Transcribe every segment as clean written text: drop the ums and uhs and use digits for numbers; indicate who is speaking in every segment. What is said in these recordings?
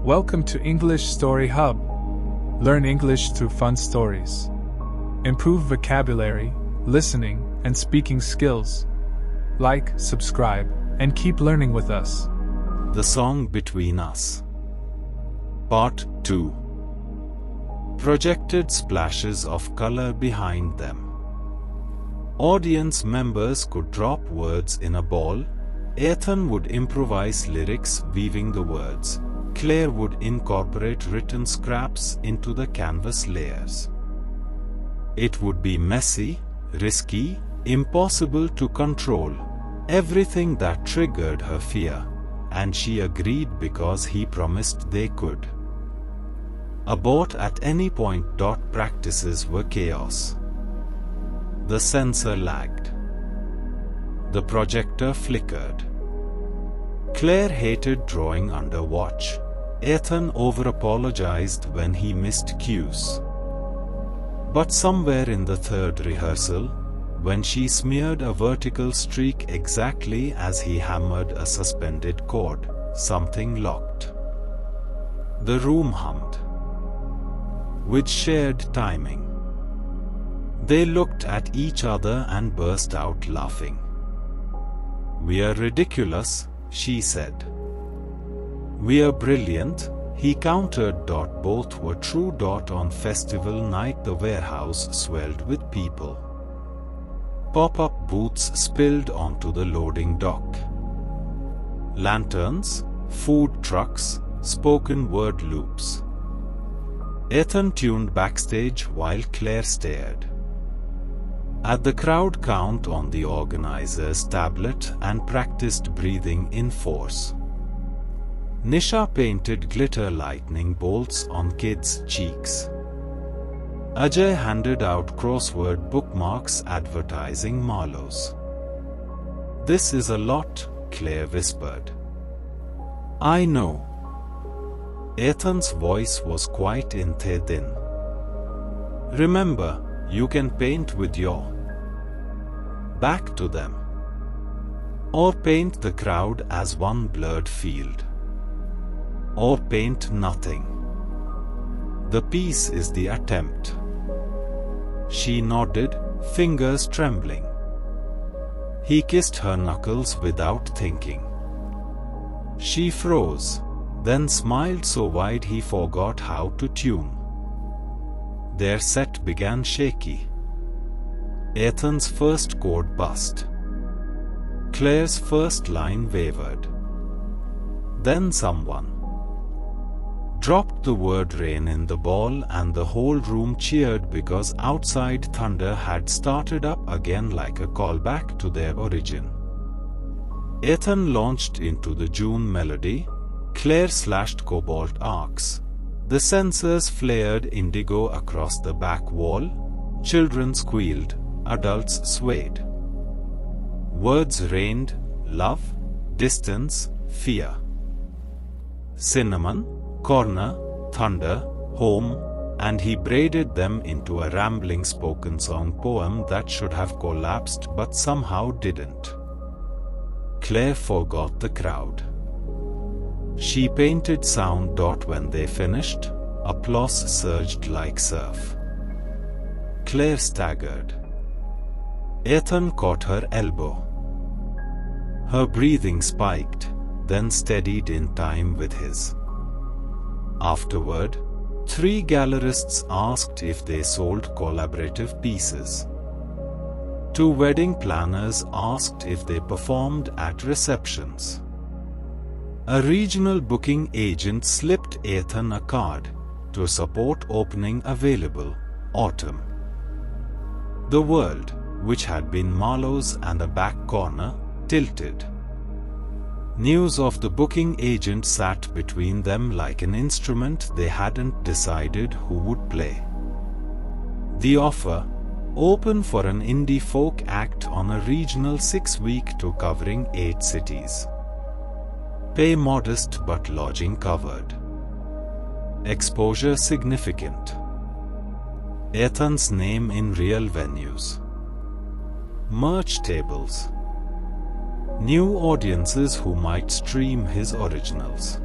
Speaker 1: Welcome to English Story Hub. Learn English through fun stories. Improve vocabulary, listening, and speaking skills. Like, subscribe, and keep learning with us.
Speaker 2: The Song Between Us. Part 2. Projected splashes of color behind them. Audience members could drop words in a ball. Ethan would improvise lyrics weaving the words. Claire would incorporate written scraps into the canvas layers. It would be messy, risky, impossible to control, everything that triggered her fear, and she agreed because he promised they could. Abort at any point. Practices were chaos. The sensor lagged. The projector flickered. Claire hated drawing under watch. Ethan over-apologized when he missed cues. But somewhere in the third rehearsal, when she smeared a vertical streak exactly as he hammered a suspended chord, something locked. The room hummed. With shared timing. They looked at each other and burst out laughing. "We're ridiculous," she said. "We're brilliant," he countered. Both were true. On festival night the warehouse swelled with people. Pop-up booths spilled onto the loading dock. Lanterns, food trucks, spoken word loops. Ethan tuned backstage while Claire stared at the crowd count on the organizer's tablet and practiced breathing in force. Nisha painted glitter lightning bolts on kids' cheeks. Ajay handed out crossword bookmarks advertising Marlowe's. "This is a lot," Claire whispered. "I know." Ethan's voice was quite thin. "Remember, you can paint with your back to them. Or paint the crowd as one blurred field. Or paint nothing. The piece is the attempt." She nodded, fingers trembling. He kissed her knuckles without thinking. She froze, then smiled so wide he forgot how to tune. Their set began shaky. Ethan's first chord bust. Claire's first line wavered. Then someone dropped the word rain in the ball and the whole room cheered because outside thunder had started up again like a callback to their origin. Ethan launched into the June melody. Claire slashed cobalt arcs. The censers flared indigo across the back wall. Children squealed. Adults swayed. Words rained: love, distance, fear. Cinnamon, corner, thunder, home, and he braided them into a rambling spoken song poem that should have collapsed but somehow didn't. Claire forgot the crowd. She painted sound. When they finished, applause surged like surf. Claire staggered. Ethan caught her elbow. Her breathing spiked, then steadied in time with his. Afterward, 3 gallerists asked if they sold collaborative pieces. 2 wedding planners asked if they performed at receptions. A regional booking agent slipped Ethan a card to support opening available, autumn. The world, which had been Marlowe's and a back corner, tilted. News of the booking agent sat between them like an instrument they hadn't decided who would play. The offer, open for an indie folk act on a regional 6-week tour covering 8 cities. Pay modest but lodging covered. Exposure significant. Ethan's name in real venues. Merch tables. New audiences who might stream his originals.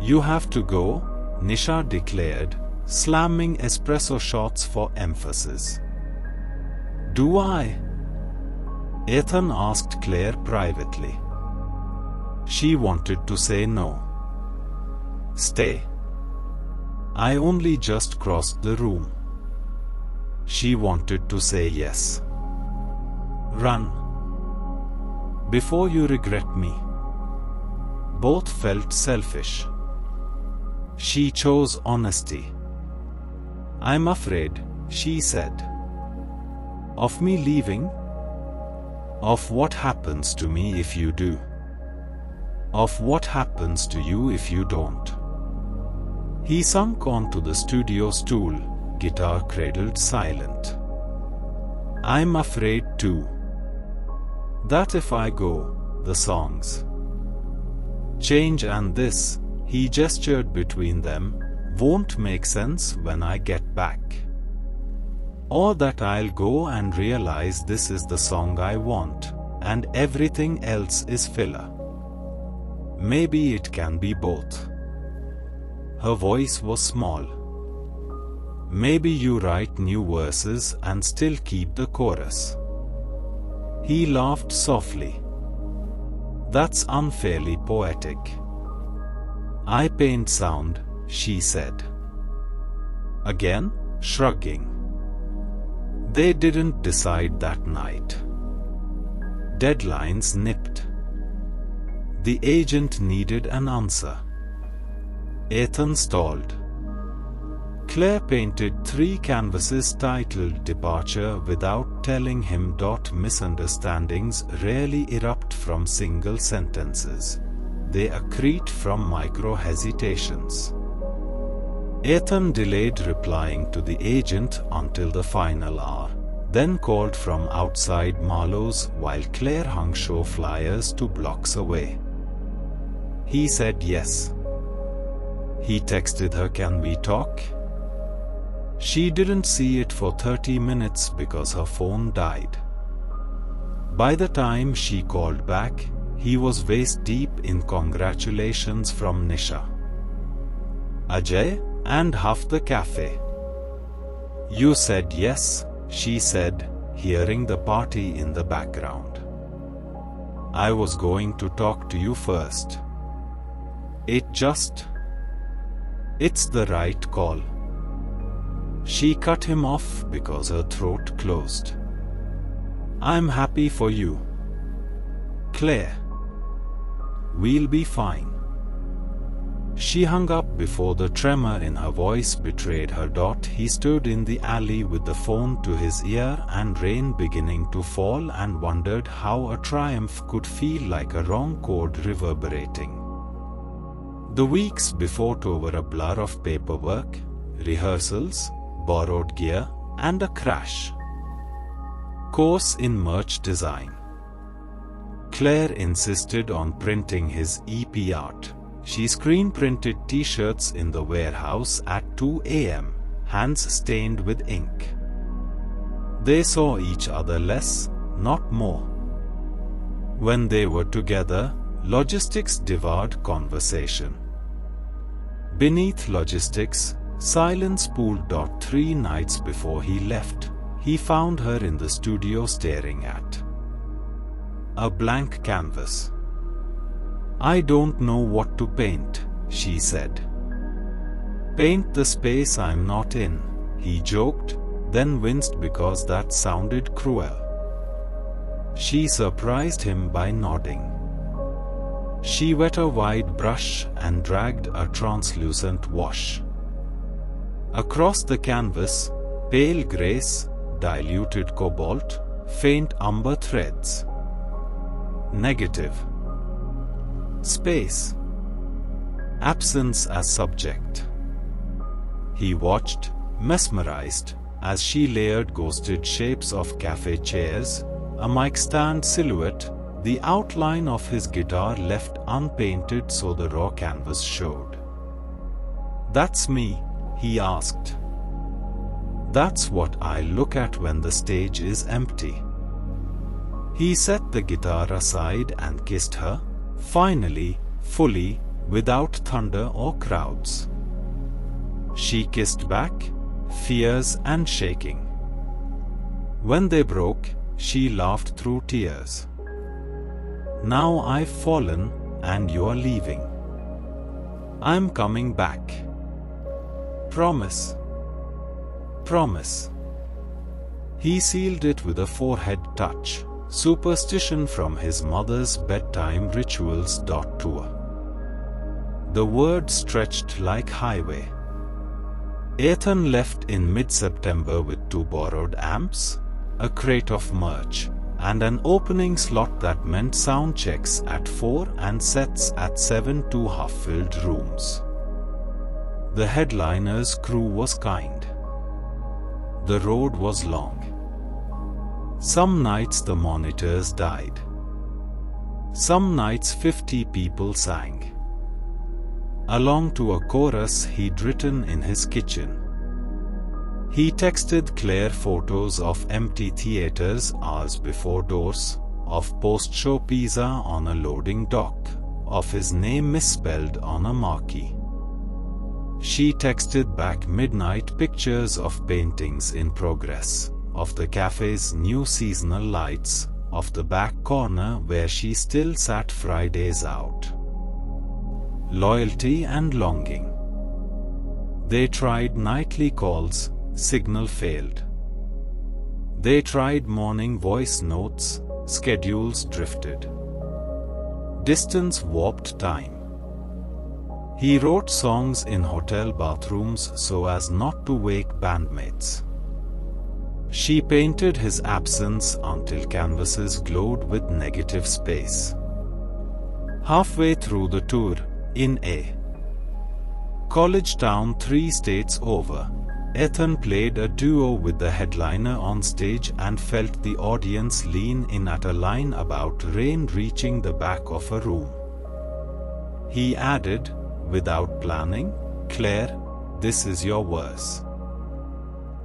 Speaker 2: You have to go, Nisha declared, slamming espresso shots for emphasis. Do I? Ethan asked Claire privately. She wanted to say no. Stay. I only just crossed the room. She wanted to say yes. Run. Before you regret me. Both felt selfish. She chose honesty. I'm afraid, she said. Of me leaving? Of what happens to me if you do? Of what happens to you if you don't? He sunk onto the studio stool, guitar cradled silent. I'm afraid too. That if I go, the songs change and this, he gestured between them, won't make sense when I get back. Or that I'll go and realize this is the song I want, and everything else is filler. Maybe it can be both. Her voice was small. Maybe you write new verses and still keep the chorus. He laughed softly. That's unfairly poetic. I paint sound, she said. Again, shrugging. They didn't decide that night. Deadlines nipped. The agent needed an answer. Ethan stalled. Claire painted 3 canvases titled Departure without telling him. Misunderstandings rarely erupt from single sentences. They accrete from micro-hesitations. Ethan delayed replying to the agent until the final hour, then called from outside Marlowe's while Claire hung show flyers 2 blocks away. He said yes. He texted her, "Can we talk?" She didn't see it for 30 minutes because her phone died. By the time she called back, he was waist deep in congratulations from Nisha, Ajay, and half the cafe. You said yes, she said, hearing the party in the background. I was going to talk to you first. It's the right call. She cut him off because her throat closed. I'm happy for you, Claire. We'll be fine. She hung up before the tremor in her voice betrayed her. He stood in the alley with the phone to his ear and rain beginning to fall and wondered how a triumph could feel like a wrong chord reverberating. The weeks before were a blur of paperwork, rehearsals, borrowed gear, and a crash course in merch design. Claire insisted on printing his EP art. She screen-printed t-shirts in the warehouse at 2 a.m., hands stained with ink. They saw each other less, not more. When they were together, logistics devoured conversation. Beneath logistics, silence pooled. 3 nights before he left, he found her in the studio staring at a blank canvas. I don't know what to paint, she said. Paint the space I'm not in, he joked, then winced because that sounded cruel. She surprised him by nodding. She wet a wide brush and dragged a translucent wash across the canvas, pale grace, diluted cobalt, faint umber threads. Negative. Space. Absence as subject. He watched, mesmerized, as she layered ghosted shapes of cafe chairs, a mic stand silhouette, the outline of his guitar left unpainted so the raw canvas showed. That's me, he asked. That's what I look at when the stage is empty. He set the guitar aside and kissed her, finally, fully, without thunder or crowds. She kissed back, fierce and shaking. When they broke, she laughed through tears. Now I've fallen, and you're leaving. I'm coming back. Promise. Promise. He sealed it with a forehead touch, superstition from his mother's bedtime rituals. Tour. The word stretched like highway. Ethan left in mid-September with 2 borrowed amps, a crate of merch, and an opening slot that meant sound checks at 4 and sets at 7, 2 half-filled rooms. The headliner's crew was kind. The road was long. Some nights the monitors died. Some nights 50 people sang along to a chorus he'd written in his kitchen. He texted Claire photos of empty theaters hours before doors, of post-show pizza on a loading dock, of his name misspelled on a marquee. She texted back midnight pictures of paintings in progress, of the cafe's new seasonal lights, of the back corner where she still sat Fridays out. Loyalty and longing. They tried nightly calls, signal failed. They tried morning voice notes, schedules drifted. Distance warped time. He wrote songs in hotel bathrooms so as not to wake bandmates. She painted his absence until canvases glowed with negative space. Halfway through the tour, in a college town 3 states over, Ethan played a duo with the headliner on stage and felt the audience lean in at a line about rain reaching the back of a room. He added, without planning, "Claire, this is your verse."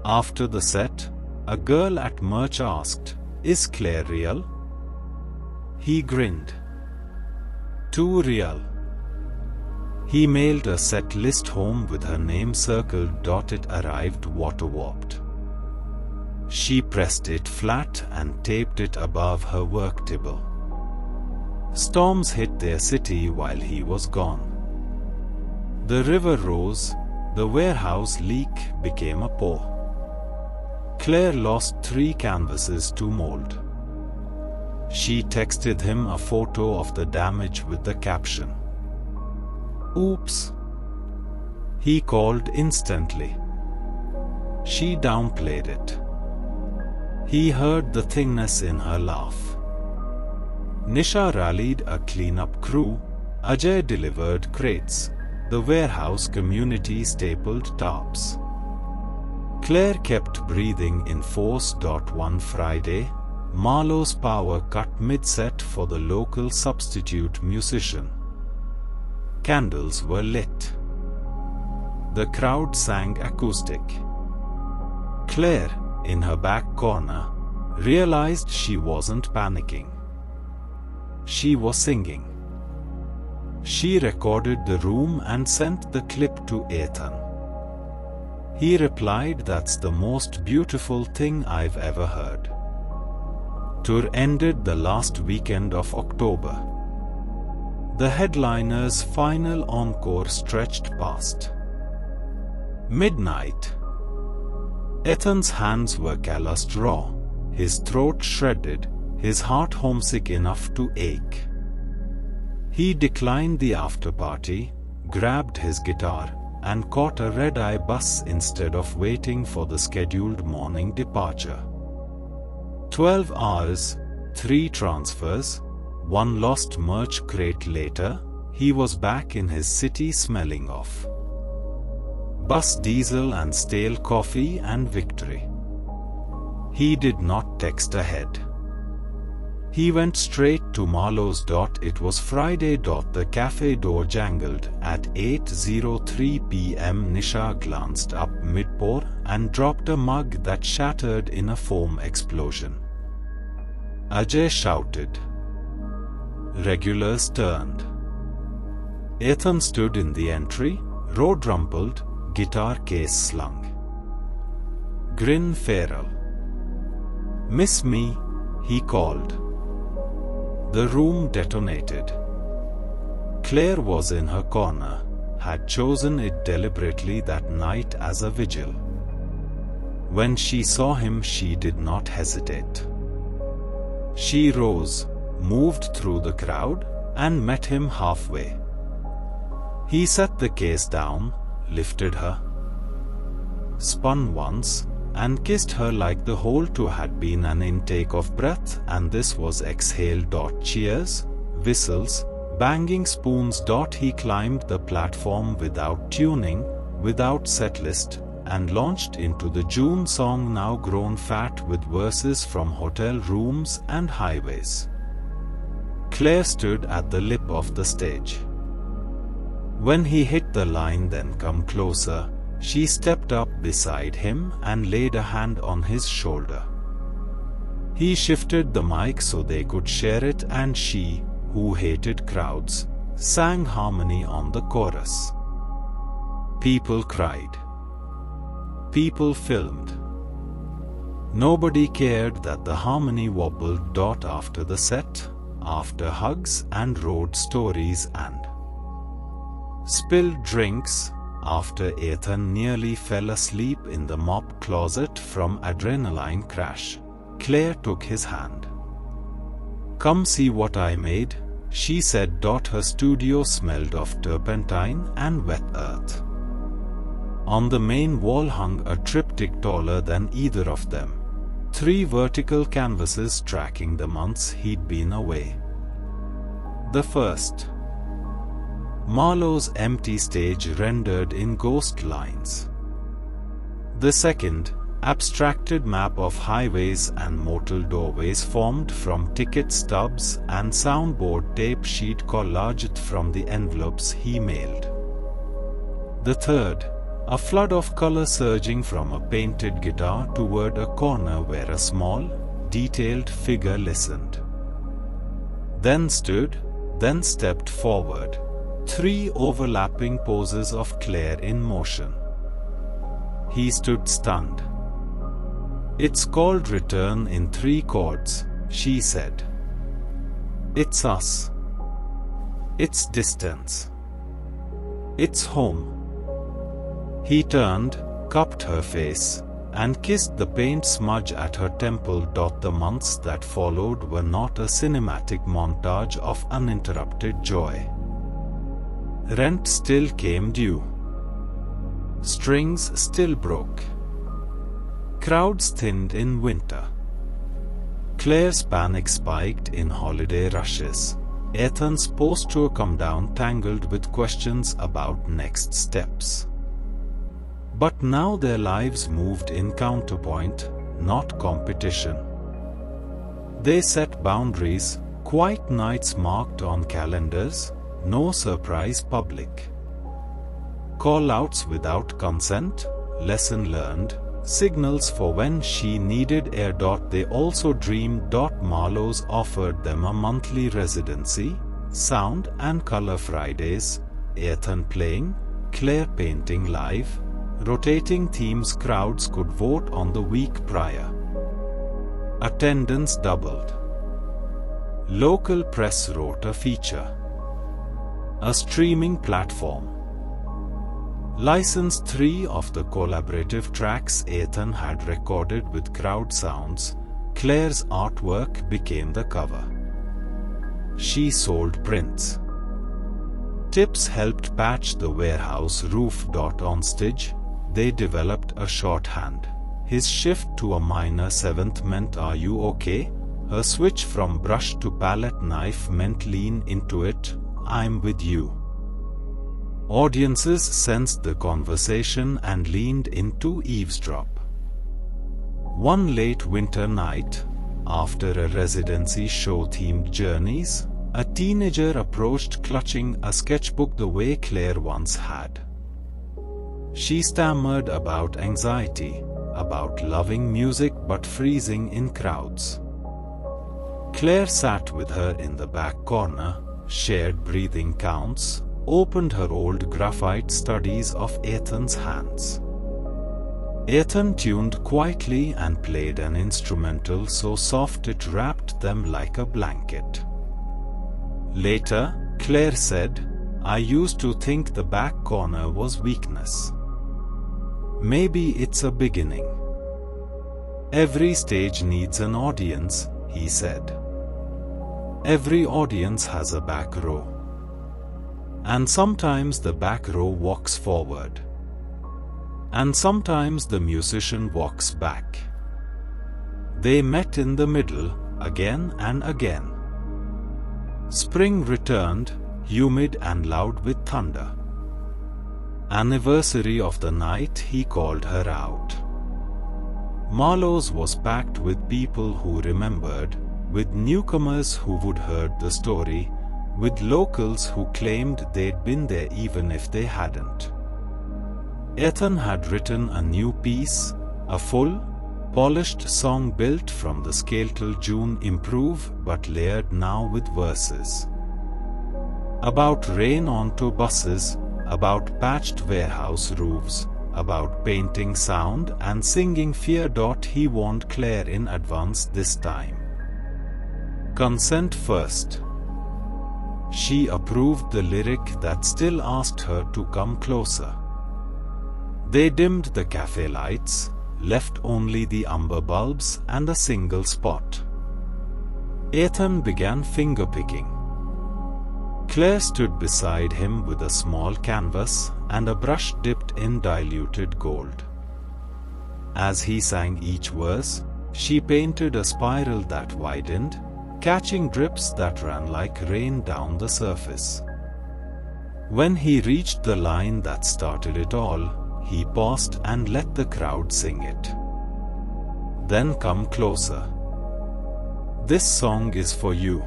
Speaker 2: After the set, a girl at merch asked, "Is Claire real?" He grinned. "Too real." He mailed a set list home with her name circled. It arrived water-warped. She pressed it flat and taped it above her work table. Storms hit their city while he was gone. The river rose, the warehouse leak became a pour. Claire lost 3 canvases to mold. She texted him a photo of the damage with the caption, "Oops." He called instantly. She downplayed it. He heard the thinness in her laugh. Nisha rallied a cleanup crew. Ajay delivered crates. The warehouse community stapled tarps. Claire kept breathing in force. One Friday, Marlowe's power cut mid-set for the local substitute musician. Candles were lit. The crowd sang acoustic. Claire, in her back corner, realized she wasn't panicking. She was singing. She recorded the room and sent the clip to Ethan. He replied, "That's the most beautiful thing I've ever heard." Tour ended the last weekend of October. The headliner's final encore stretched past midnight. Ethan's hands were calloused raw, his throat shredded, his heart homesick enough to ache. He declined the after-party, grabbed his guitar, and caught a red-eye bus instead of waiting for the scheduled morning departure. 12 hours, 3 transfers, 1 lost merch crate later, he was back in his city smelling of bus diesel and stale coffee and victory. He did not text ahead. He went straight to Marlowe's. It was Friday. The cafe door jangled. At 8:03 p.m. Nisha glanced up mid-pour and dropped a mug that shattered in a foam explosion. Ajay shouted. Regulars turned. Ethan stood in the entry, robe rumpled, guitar case slung. Grin feral. "Miss me?" he called. The room detonated. Claire was in her corner, had chosen it deliberately that night as a vigil. When she saw him, she did not hesitate. She rose, moved through the crowd, and met him halfway. He set the case down, lifted her, spun once, and kissed her like the whole two had been an intake of breath, and this was exhale. Cheers, whistles, banging spoons. He climbed the platform without tuning, without setlist, and launched into the June song, now grown fat with verses from hotel rooms and highways. Claire stood at the lip of the stage. When he hit the line, "Then come closer," she stepped up beside him and laid a hand on his shoulder. He shifted the mic so they could share it, and she, who hated crowds, sang harmony on the chorus. People cried. People filmed. Nobody cared that the harmony wobbled. After the set, after hugs and road stories and spilled drinks, after Ethan nearly fell asleep in the mop closet from adrenaline crash, Claire took his hand. "Come see what I made," she said. Her studio smelled of turpentine and wet earth. On the main wall hung a triptych taller than either of them. 3 vertical canvases tracking the months he'd been away. The first, Marlowe's empty stage rendered in ghost lines. The second, abstracted map of highways and motel doorways formed from ticket stubs and soundboard tape sheet collaged from the envelopes he mailed. The third, a flood of color surging from a painted guitar toward a corner where a small, detailed figure listened. Then stood, then stepped forward. 3 overlapping poses of Claire in motion. He stood stunned. "It's called Return in 3 chords," she said. "It's us. It's distance. It's home." He turned, cupped her face, and kissed the paint smudge at her temple. The months that followed were not a cinematic montage of uninterrupted joy. Rent still came due. Strings still broke. Crowds thinned in winter. Claire's panic spiked in holiday rushes. Ethan's post-tour come down tangled with questions about next steps. But now their lives moved in counterpoint, not competition. They set boundaries, quiet nights marked on calendars, no surprise public. Call-outs without consent, lesson learned, signals for when she needed air. They also dreamed. Marlowe's offered them a monthly residency, sound and color Fridays, Ethan playing, Claire painting live, rotating themes. Crowds could vote on the week prior. Attendance doubled. Local press wrote a feature. A streaming platform licensed 3 of the collaborative tracks Ethan had recorded with crowd sounds. Claire's artwork became the cover. She sold prints. Tips helped patch the warehouse roof. On stage, they developed a shorthand. His shift to a minor 7th meant "Are you okay?" Her switch from brush to palette knife meant "Lean into it, I'm with you." Audiences sensed the conversation and leaned in to eavesdrop. One late winter night, after a residency show themed journeys, a teenager approached clutching a sketchbook the way Claire once had. She stammered about anxiety, about loving music but freezing in crowds. Claire sat with her in the back corner, shared breathing counts, opened her old graphite studies of Ethan's hands. Ethan tuned quietly and played an instrumental so soft it wrapped them like a blanket. Later, Claire said, "I used to think the back corner was weakness. Maybe it's a beginning. Every stage needs an audience," he said. "Every audience has a back row. And sometimes the back row walks forward. And sometimes the musician walks back." They met in the middle, again and again. Spring returned, humid and loud with thunder. Anniversary of the night he called her out. Marlowe's was packed with people who remembered, with newcomers who would heard the story, with locals who claimed they'd been there even if they hadn't. Ethan had written a new piece, a full, polished song built from the skeletal June improve but layered now with verses. About rain onto buses, about patched warehouse roofs, about painting sound and singing fear. He warned Claire in advance this time. Consent first. She approved the lyric that still asked her to come closer. They dimmed the cafe lights, left only the umber bulbs and a single spot. Ethan began finger-picking. Claire stood beside him with a small canvas and a brush dipped in diluted gold. As he sang each verse, she painted a spiral that widened, catching drips that ran like rain down the surface. When he reached the line that started it all, he paused and let the crowd sing it. "Then come closer. This song is for you."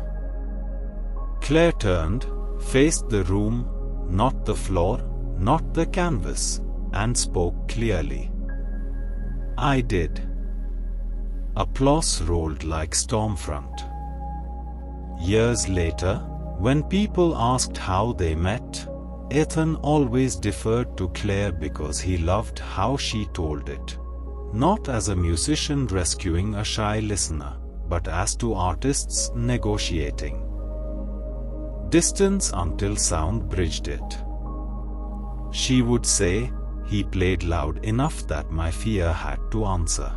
Speaker 2: Claire turned, faced the room, not the floor, not the canvas, and spoke clearly. "I did." Applause rolled like stormfront. Years later, when people asked how they met, Ethan always deferred to Claire because he loved how she told it. Not as a musician rescuing a shy listener, but as two artists negotiating distance until sound bridged it. She would say, "He played loud enough that my fear had to answer."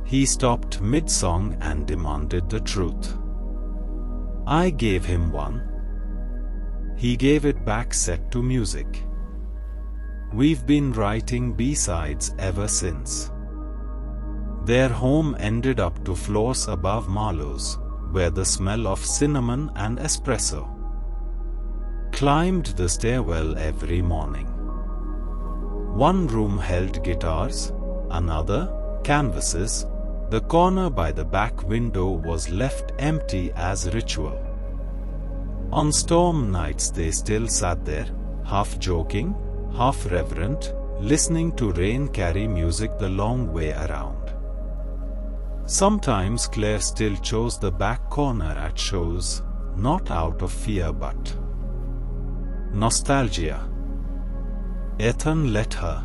Speaker 2: He stopped mid-song and demanded the truth. I gave him one. He gave it back set to music. We've been writing B-sides ever since. Their home ended up to floors above Marlowe's, where the smell of cinnamon and espresso climbed the stairwell every morning. One room held guitars, another, canvases. The corner by the back window was left empty as ritual. On storm nights they still sat there, half joking, half reverent, listening to rain carry music the long way around. Sometimes Claire still chose the back corner at shows, not out of fear but nostalgia. Ethan let her.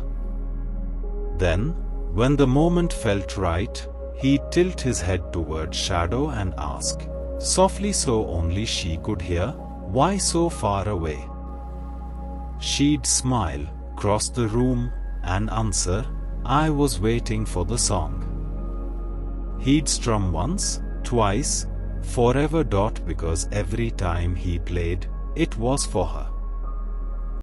Speaker 2: Then, when the moment felt right, he'd tilt his head toward shadow and ask, softly so only she could hear, "Why so far away?" She'd smile, cross the room, and answer, "I was waiting for the song." He'd strum once, twice, forever. Because every time he played, it was for her.